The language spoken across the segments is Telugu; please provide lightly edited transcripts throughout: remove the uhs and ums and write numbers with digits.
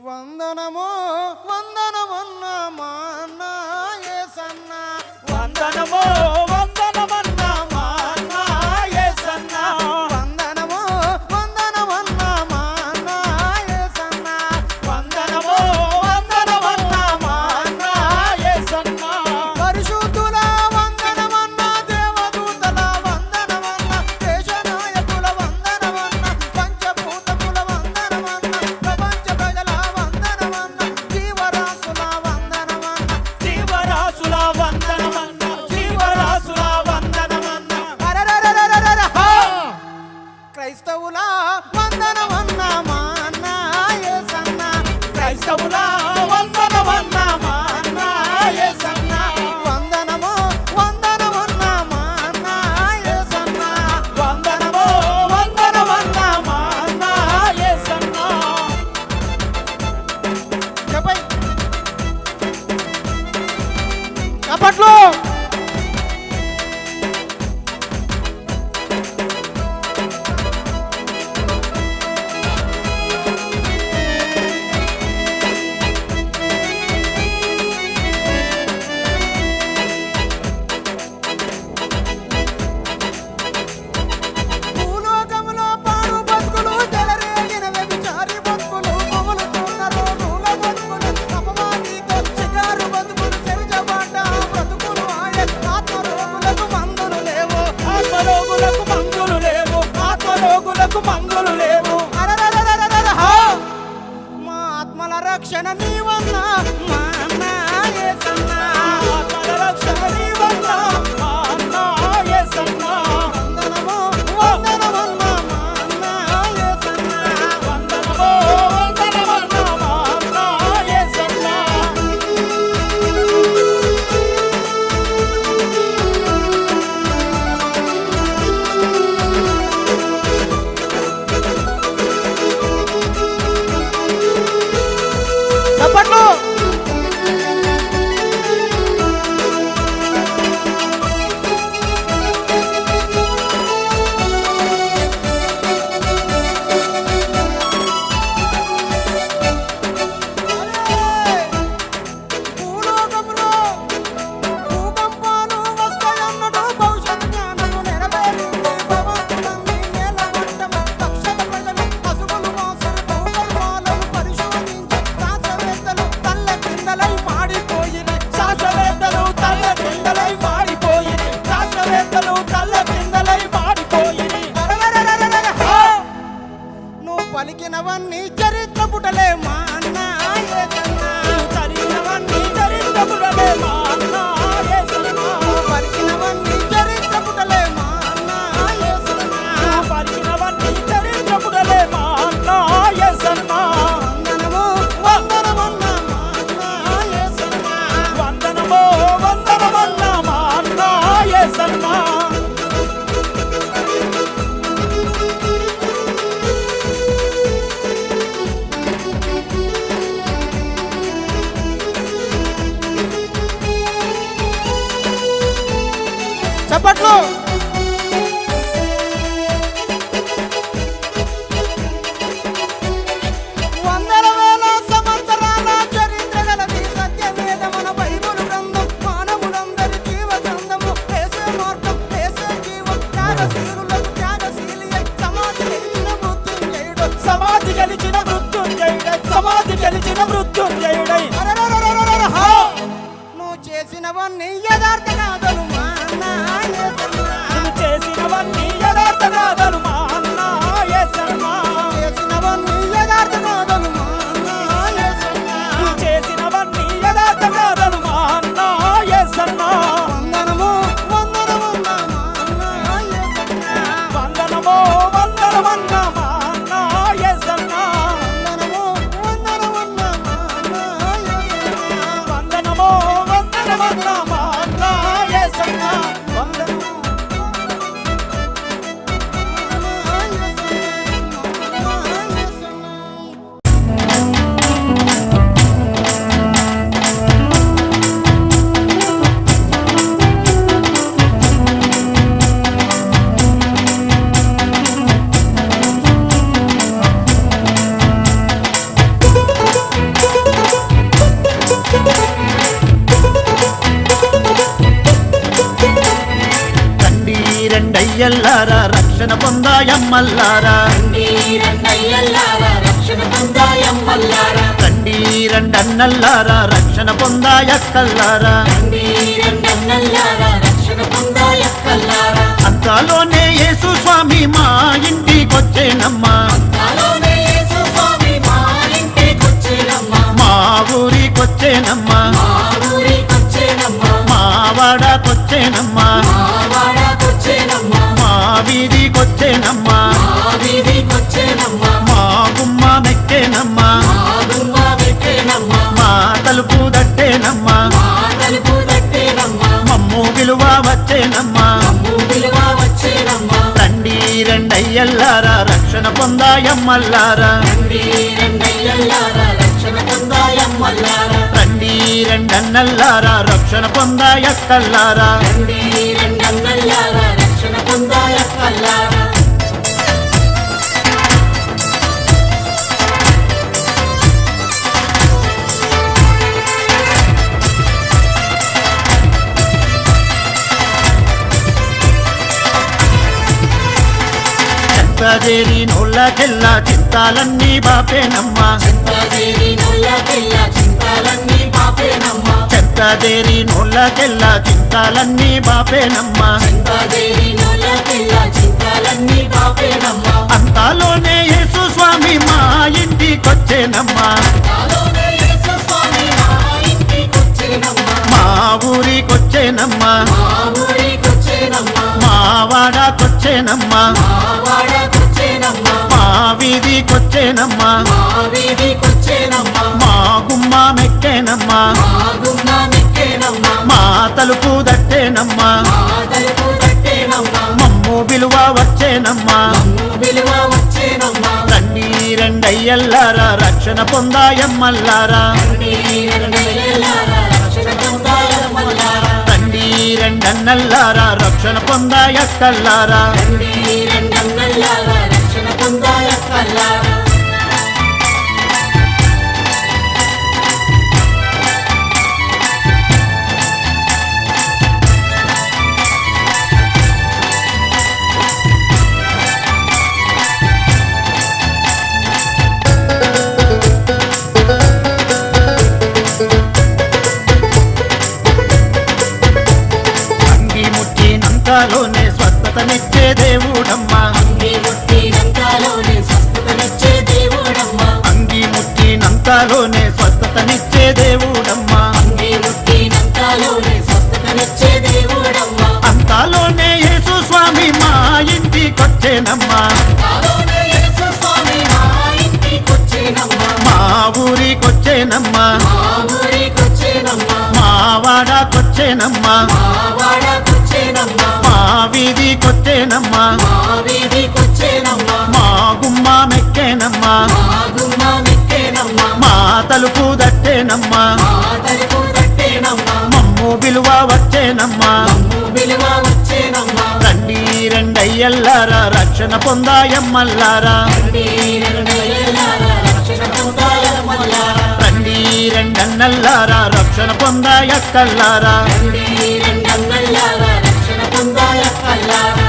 వందనము వందనమన్న మా అన్న యేసన్న వందనము వందనమన్న మా అన్న యేసన్న వందనము వందనమన్న మా అన్న యేసన్న వందనము వందనమన్న మా అన్న యేసన్న పరిశుద్ధుల వందనమన్న దేవదూతల వందనమన్న దేశనాయకుల వందనమన్న పంచభూతముల వందనమన్న ప్రపంచ ప్రజల వందనమన్న జీవరాశుల వందనమన్న జీవరాశుల వందనమన్న జీవరాశుల వందనమన్న అరరరరరరర క్రైస్తవుల వందనమన్న మా అన్న యేసన్న క్రైస్తవుల వందనమన్న మా అన్న యేసన్న వందనము వందనమన్న మా అన్న యేసన్న వందనము వందనమన్న మా అన్న యేసన్న చెప్పై అప్పట్లో భూలోకములో పాడు బతుకులు చెలరేగిన వ్యభిచారి బతుకులు పొగులుతున్న రోగుల బతుకులు అపవాదితో షికారు బతుకులు చెరిచబడ్డ బ్రతుకులు ఆత్మరోగులకు మందులు లేవు ఆత్మరోగులకు మందులు లేవు ఆత్మరోగులకు మందులు లేవు అరరరరరరర మా ఆత్మల రక్షణ నీవన్నా మా అన్న యేసన్న ఆత్మల రక్షణ నీవన్న మా అన్న యేసన్న వందనము వందనమన్న మా అన్న యేసన్న వందనము వందనమన్న మా అన్న యేసన్న చప్పట్లు రండయ్యల్లారా రక్షణ పొందాయమ్మల్లారా రండి రండయ్యల్లారా రక్షణ పొందాయమ్మల్లారా రండి రండన్నల్లారా రక్షణ పొందాయక్కల్లారా రండి రండన్నల్లారా రక్షణ పొందాయక్కల్లారా అంతలోనే యేసు స్వామి మా ఇంటికొచ్చేనమ్మా అంతలోనే యేసు స్వామి మా ఇంటికొచ్చేనమ్మా మా ఊరికొచ్చేనమ్మా మా ఊరికొచ్చేనమ్మా మా వాడకొచ్చేనమ్మా మా వాడకొచ్చేనమ్మా మా వీధికొచ్చేనమ్మా మా వీధికొచ్చేనమ్మా మా గుమ్మ మెక్కేనమ్మా మా గుమ్మ పెట్టేనమ్మా మా తలుపు దట్టేనమ్మా మా తలుపు తట్టేనమ్మా మమ్ము విలువ వచ్చేనమ్మా మమ్ము విలువ వచ్చేనమ్మా రండి రండయ్యల్లారా రక్షణ పొందాయమ్మల్లారా రండి రండయ్యల్లారా రక్షణ పొందాయమ్మల్లారా రండి రెండన్నల్లారా రక్షణ పొందాయక్కల్లారా రండి రండన్నల్లారా రక్షణ పొందాయక్కల్లారా చెత్తదేరి నోళ్ళకెల్లా చింతాలన్నీ బాపేనమ్మా చింతాదేవి నొల్లకెల్ల చింతాలన్నీ పాపేనమ్మా చెత్తదేరి నోళ్ళకెల్లా చింతాలన్నీ బాపేనమ్మా చింతాదేవి నొల్లకెల్ల చింతాలన్నీ పాపేనమ్మా అంతలోనే యేసు స్వామి మా ఇంటికొచ్చేనమ్మా నాలోనే యేసు స్వామి మా ఇంటికొచ్చేనమ్మా మా ఊరికొచ్చేనమ్మా మా ఊరికొచ్చేనమ్మా మా వాడకొచ్చేనమ్మా మా వాడకొచ్చేనమ్మా మా వీధికొచ్చేనమ్మా మా వీధికొచ్చేనమ్మా మా గుమ్మ మెక్కేనమ్మా మా గుమ్మ మెక్కేనమ్మా మా తలుపు దట్టేనమ్మా మా తలుపు తట్టేనమ్మా మమ్ము విలువ వచ్చేనమ్మా మమ్ము విలువ వచ్చేనమ్మా రండి రెండయ్యల్లారా రక్షణ పొందాయమ్మల్లారా రండి రండయ్యల్లారా రక్షణ పొందాయమ్మల్లారా రండి రెండన్నల్లారా రక్షణ పొందాయక్కల్లారా రండి రండన్నల్లారా రక్షణ పొందాయక్కల్లారా అంగి ముట్టినంతలోనే స్వస్థతనిచ్చే దేవుడమ్మా అంగి ముట్టినంతలోనే స్వస్థతనిచ్చే దేవుడమ్మా అంగి ముట్టినంతలోనే స్వస్థతనిచ్చే దేవుడమ్మా అంగి ముట్టినంతలోనే స్వస్థతనిచ్చే దేవుడమ్మా అంతలోనే యేసు స్వామి మా ఇంటికొచ్చేనమ్మా నాలోనే యేసు స్వామి మా ఇంటికొచ్చేనమ్మా మా ఊరికొచ్చేనమ్మా మా ఊరికొచ్చేనమ్మా మా వాడకొచ్చేనమ్మా మా వాడకొచ్చేనమ్మా మా వీధికొచ్చేనమ్మా మా వీధికొచ్చేనమ్మా మా గుమ్మ మెక్కేనమ్మా మా గుమ్మ మెక్కేనమ్మా మా తలుపు దట్టేనమ్మా మా తలుపు తట్టేనమ్మా మమ్ము విలువ వచ్చేనమ్మా మమ్ము విలువ వచ్చేనమ్మా రండి రెండయ్యల్లారా రక్షణ పొందాయమ్మల్లారా రండి రండయ్యల్లారా రక్షణ పొందాయమ్మల్లారా రండి రెండన్నల్లారా రక్షణ పొందాయక్కల్లారా రండి రండన్నల్లారా రక్షణ పొందాయక్కల్లారా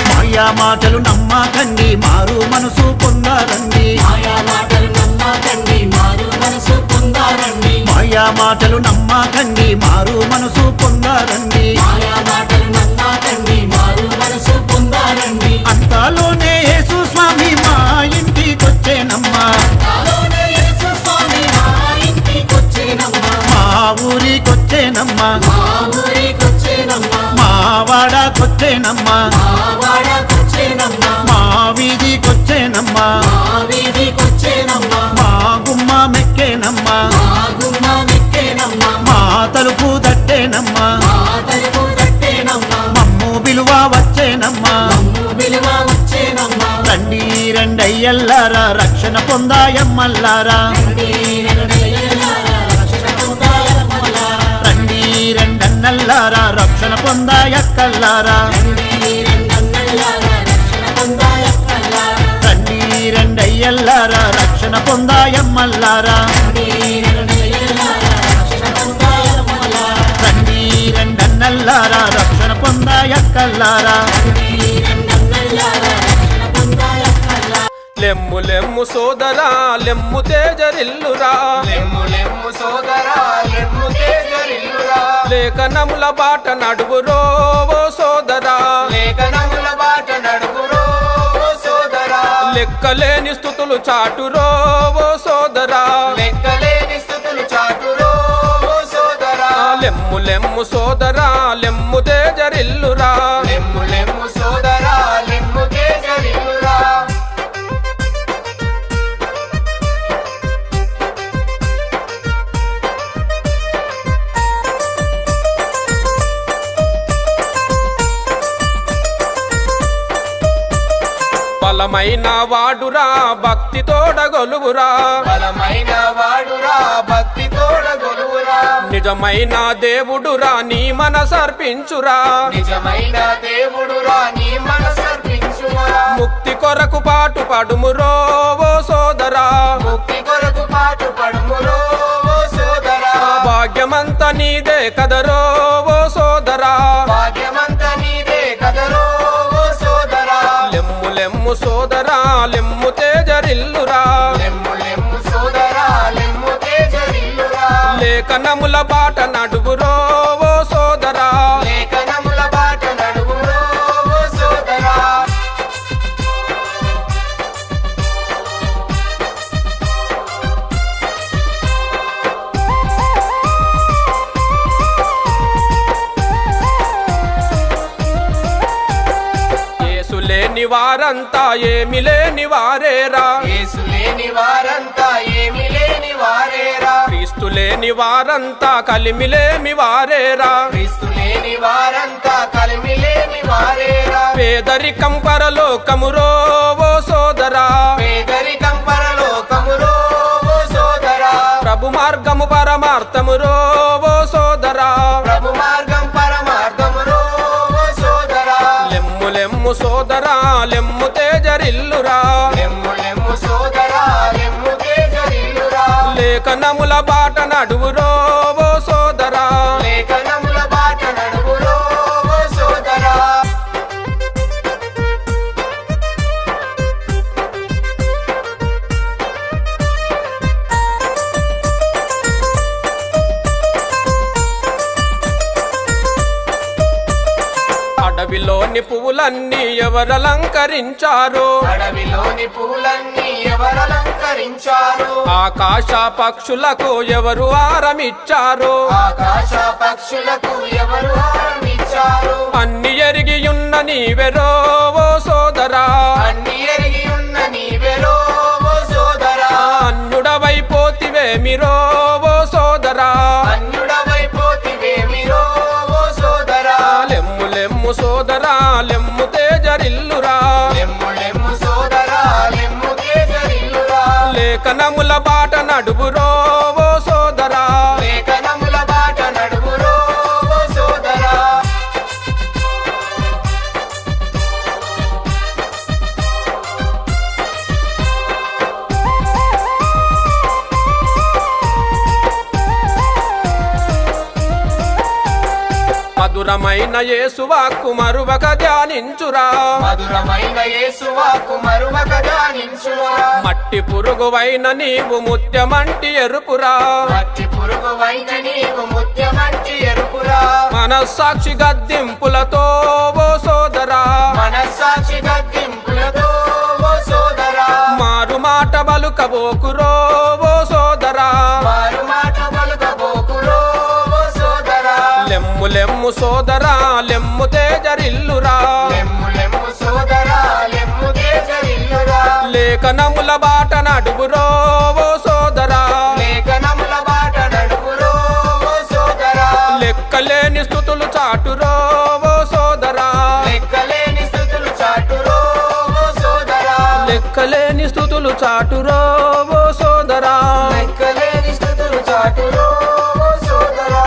మాయా మాటలు నమ్మకండి మారు మనసు పొందారండి మాయా మాటలు నమ్మకండి మారు మనసు పొందారండి మాయా మాటలు నమ్మకండి మారు మనసు పొందారండి మాయా మాటలు నమ్మకండి మారు మనసు పొందారండి అంతలోనే యేసు స్వామి మా ఇంటికొచ్చేనమ్మా నాలోనే యేసు స్వామి మా ఇంటికొచ్చేనమ్మా మా ఊరికొచ్చేనమ్మా మా ఊరికొచ్చేనమ్మా మా వాడకొచ్చేనమ్మా మా వాడకొచ్చేనమ్మా మా వీధికొచ్చేనమ్మా మా వీధికొచ్చేనమ్మా మా గుమ్మ మెక్కేనమ్మా మా గుమ్మ మెక్కేనమ్మా మా తలుపు దట్టేనమ్మా మా తలుపు తట్టేనమ్మా మమ్ము విలువ వచ్చేనమ్మా మమ్ము విలువ వచ్చేనమ్మా రండి రెండయ్యల్లారా రక్షణ పొందాయమ్మల్లారా రండి రండయ్యల్లారా రక్షణ పొందాయమ్మల్లారా రండి రెండన్నల్లారా రక్షణ పొందాయక్కల్లారా రండి రండన్నల్లారా పొందాయమ్మల్లారా రండి రెండన్నల్లారా రక్షణ పొందాయక్కల్లారా లెమ్ము లెమ్ము సోదరా లెమ్ము తేజరిల్లురా లెమ్ము లెమ్ము సోదరా లెమ్ము తేజరిల్లురా లేఖనముల బాట నడువురో ఓ సోదరా లేఖనముల బాట నడుగురో ఓ సోదరా లెక్కలేని స్థుతులు చాటురో ఓ సోదరా లెక్కలేని స్థుతులు చాటురో ఓ సోదరా లెమ్ము లెమ్ము సోదరా లెమ్ము తేజరిల్లురా లెమ్ము లెమ్ము సోదరా లెమ్ము తేజరిల్లురా బలమైన వాడురా భక్తి తోడగొలువురా బలమైన వాడురా భక్తి తోడగొలువురా నిజమైన దేవుడురా నీ మనసర్పించురా నిజమైన దేవుడురా నీ మనసర్పించురా ముక్తి కొరకు పాటు పడుమురో ఓ సోదరా ముక్తి కొరకు పాటు పడుమురో ఓ సోదరా భాగ్యమంత నీదే కదరో ఓ సోదరా భాగ్యమంత నీదే కదరో ఓ సోదరా లెమ్ము లెమ్ము సోదరా లెమ్ము తేజరిల్లురా లెమ్ము లెమ్ము సోదరా లెమ్ము తేజరిల్లురా లేఖనముల బాట నడువురో ఓ సోదరా లేఖనముల బాట నడుగురో ఓ సోదరా యేసు లేని వారంతా ఏమి లేని వారేరా యేసు లేని వారంతా ఏమి లేని వారేరా క్రీస్తు లేని వారంతా కలిమిలేమి వారేరా క్రీస్తు లేని వారంతా కలిమిలేని వారేరా పేదరికం పరలోకమురో ఓ సోదరా పేదరికం పరలోకమురో ఓ సోదరా ప్రభు మార్గము పరమార్థమురో ఓ సోదరా ప్రభు మార్గం పరమార్థమురో ఓ సోదరా లెమ్ము లెమ్ము సోదరా లెమ్ము తేజరిల్లురా లెమ్ము లెమ్ము సోదరా లెమ్ము తేజరిల్లురా లేఖనముల బాట నడువురో ఓ సోదరా లేఖనముల బాట నడుగురో ఓ సోదరా అడవిలోని పువ్వులన్నీ ఎవరలంకరించారో అడవిలోని పూలన్నీ ఎవరలంకరించారు ఆకాశ పక్షులకు ఎవరు ఆరమిచ్చారో ఆకాశ పక్షులకు ఎవరు హారమిచ్చారు అన్ని ఎరిగియున్న నీవెరో ఓ సోదరా అన్ని ఎరిగి ఉన్న నీవెరో ఓ సోదరా అన్యుడవైపోతివేమిరో ఓ సోదరా అన్యుడవైపోతివేమిరో ఓ సోదరా లెమ్ము లెమ్ము సోదరా లెమ్ము తేజరిల్లురా లెమ్ము లెమ్ము సోదరా లెమ్ము తేజరిల్లురా లేఖనముల బాట నడువురో ఓ సోదరా లేఖనముల బాట నడుగురో ఓ సోదరా మధురమైన యేసువాక్కు మరువక ధ్యానించురా మధురమైన యేసువాకు మరువక ధ్యానించురా మట్టి పురుగువైన నీవు ముత్యమంటి ఎరుపురా మట్టి పురుగువైన నీవు ముత్యమంటి ఎరుపురా మనస్సాక్షి గద్దింపులతో ఓ సోదరా మనస్సాక్షి గద్దింపులతో ఓ సోదరా మారు మాట బలుకబోకురో ఓ సోదరా వారు మాట పలుకబోకురో ఓ సోదరా లెమ్ము లెమ్ము సోదరా లెమ్ము తేజరిల్లురా లెమ్ము లెమ్ము సోదరా లెమ్ము తేజరిల్లురా లేఖనముల బాట నడువురో ఓ సోదరా లేఖనముల బాట నడుగురో ఓ సోదరా లెక్కలేని స్థుతులు చాటురో ఓ సోదరా లెక్కలేని స్థుతులు చాటురో ఓ సోదరా లెక్కలేని స్థుతులు చాటురో ఓ సోదరా లెక్కలేని స్థుతులు చాటురో ఓ సోదరా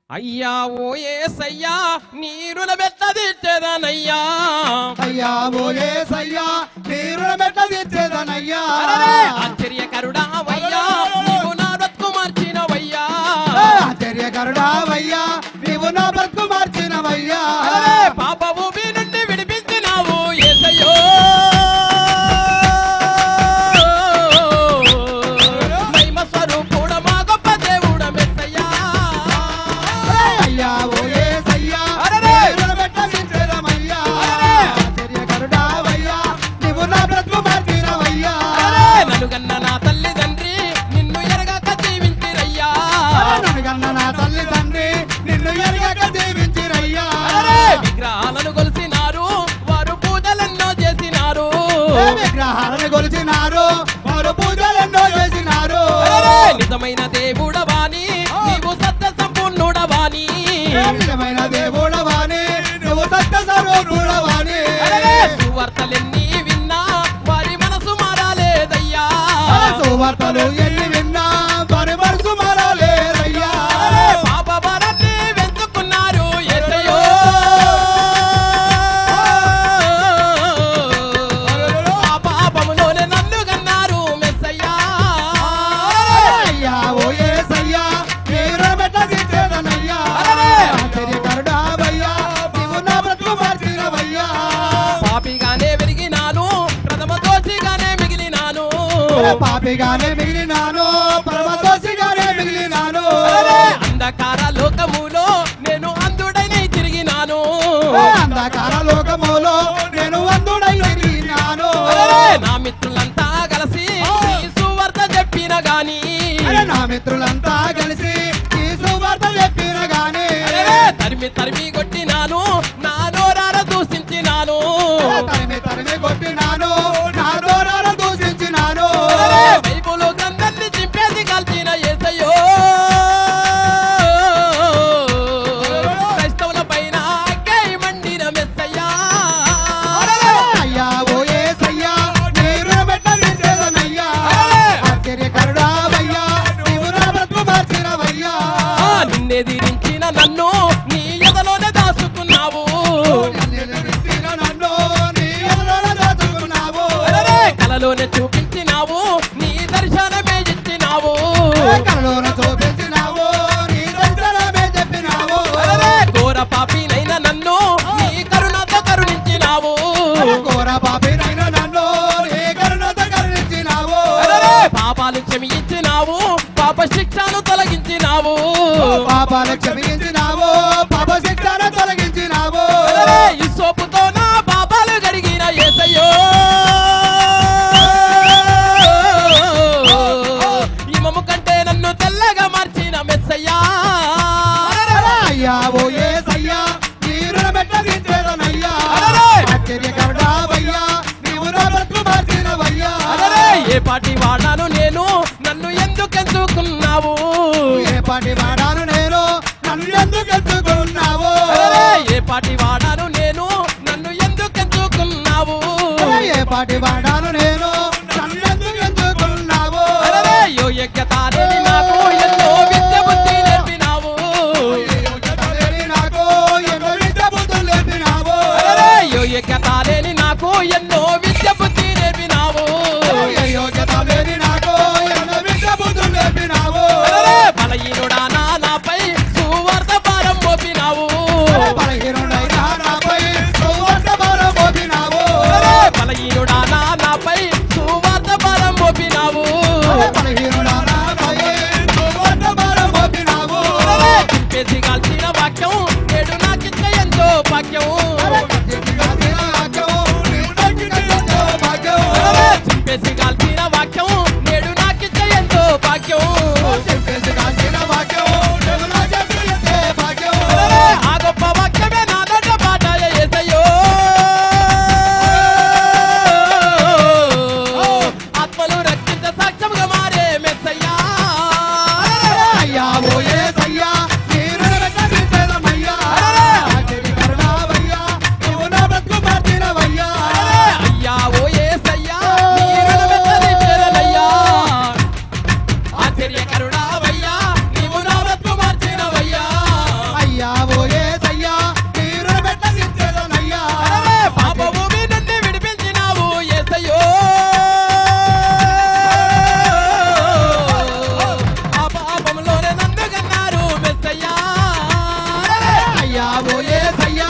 అయ్యా ఓ ఏసయ్యా నీరుల బెట్ట తిట్టేదనయ్యా అయ్యా ఓ యేసయ్యా నీరు మెట్ట తీర్చేదనయ్యా ఆశ్చర్యకరుడావయ్యా నీవు నా బ్రతుకు మార్చినవయ్యా ఆశ్చర్యకరుడావయ్యా నీవు నా బ్రతుకు మార్చినవయ్యా పాప భూమి నుండి విడిపించినావు యేసయ్యో మహిమ స్వరూపుడ మా గొప్ప దేవుడ మెస్సయ్యా అయ్యా ఓ యేసయ్యా నీరు మెట్ట తీర్చేదమయ్యా ఆశ్చర్యకరుడావయ్యా నీవు నా బ్రతుకు మార్చినవయ్యా నలుగన్న నా తల్లిదండ్రి నిన్ను ఎరగక జీవించిరయ్యా నన్నుగన్న నా తల్లి తండ్రి నిన్ను ఎరగక దీవించిరయ్యా విగ్రహాలను కొలిసినారు వారు పూజలెన్నో చేసినారు విగ్రహాలను కొలిచినారు వారు పూజలెన్నో చేసినారు నిజమైన దేవుడవాని నీవు సత్య సంపూర్ణుడవాని నిజమైన దేవుడవాని నువ్వు సత్య స్వరూపుడవాని సువార్తలెన్ని విన్నా వారి మనసు మారాలేదయ్యా సువార్తలు ఎన్ని విన్నా వారి మనసు మారలేదయ్యా పాప భారాన్ని వెంచుకున్నారు యేసయ్యో ఆ పాపములోనే నన్ను కన్నారు మెస్సయ్యా అయ్యా ఓ యేసయ్యా నీరు మెట్ట తీర్చేదనయ్యా ఆశ్చర్యకరుడావయ్యా నీవు నా బ్రతుకు మార్చినవయ్యా పాపిగానే వెలిగినాను ప్రథమ దోషిగానే మిగిలినాను పాపిగానే మిగిలినాను పరమదోషిగానే మిగిలినాను అంధకార లోకములో నేను అంధుడైనై తిరిగినాను అంధకార లోకములో నేను అందుడై మిగిలినాను నా మిత్రులంతా కలిసి నీ సువార్త చెప్పిన గాని నా మిత్రులంతా కలిసి ఈ సువార్త చెప్పిన గాని తరిమి తరిమి కొట్టినాను నా నోరార దూషించినాను తరిమి తరిమి కొట్టినాను నా దూరాల దూషించినాను బైబులు గ్రంథాన్ని చింపేసి కాల్చిన యేసయ్యో క్రైస్తవుల పైన అగ్గి మండిన మెస్సయ్యా అయ్యా ఓ యేసయ్యా నీరు మెట్ట తీర్చేదనయ్యా ఆశ్చర్యకరుడావయ్యా నీవు నా బ్రతుకు మార్చినవయ్యా నిన్నెదిరించిన నన్ను నీ ఎదలోనే దాచుకున్నావు నన్ను నీ ఎదురున దాచుకున్నావు కలలోనే చూపించినావు నీ దర్శనమే ఇచ్చినావు కలలోన చూపించినావు నీ దర్శనమే చెప్పినావు ఘోర పాపినైన నన్ను నీ కరుణతో కరుణించినావు ఘోర పాపినైన నన్ను నీ కరుణతో కరుణించినావు పాపాలు క్షమించినావు పాప శిక్షను తొలగించినావు పాపాలు క్షమించినావు పాప శిక్షను తొలగించినావు ఈ సోపుతో నా పాపాలు గడిగిన యేసయ్యో ఇమము కంటే నన్ను తెల్లగా మార్చిన మెస్సయ్యా అయ్యా ఓ యేసయ్యా నీరు మెట్ట తీర్చేదనయ్యా ఆశ్చర్యకరుడావయ్యా నీవు నా బ్రతుకు మార్చినవయ్యా ఏ పాటి వాడాను నేను నన్ను ఎందుకెందుకున్నావు ఏ పాటి వాడాను నేను నన్ను ఎందుకు ఎత్తుకున్నావు ఏ పాటి వాడాను నేను నన్ను ఎందుకెందుకున్నావు ఏ పాటి వాడాను నేను నన్ను ఎందుకు ఎత్తుకున్నావు యోగ్యతాలేని నాకు ఎన్నో విద్య బుద్ధి నేర్పినావు నాకు ఎన్నో విద్య బుద్ధులు నేర్పినావు యోగ్యతాలేని నాకు ఎన్నో విద్య బుద్ధి నేర్పినావు యోగ్యత లేని నాకు ఎన్నో విద్య బుద్ధులు నేర్పినావు బలహీనుడా నాపై సువార్త భారం మోపినావు బలహీనుడైన నాపై సువార్త భారం మోపినావు బలహీనుడా నాపై సువార్త భారం మోపినావు బలహీనుడా నాపై సువార్త భారం మోపినావు చింపేసి కాల్చిన వాక్యం నేడు నాకిచ్చ ఎంతో భాగ్యం చింపేసి కాల్చిన వాక్యం నేడు నాకిచ్చ ఎంతో భాగ్యం ఆ గొప్ప వాక్యమే నా నోట పాట యేసయ్యో ఆత్మలు రక్షించ సాక్ష్యంగా మారే మెస్సయ్యా అయ్యా ఓ యేసయ్యా నీరు మెట్ట తీర్చేదమయ్యా ఏసయ్యా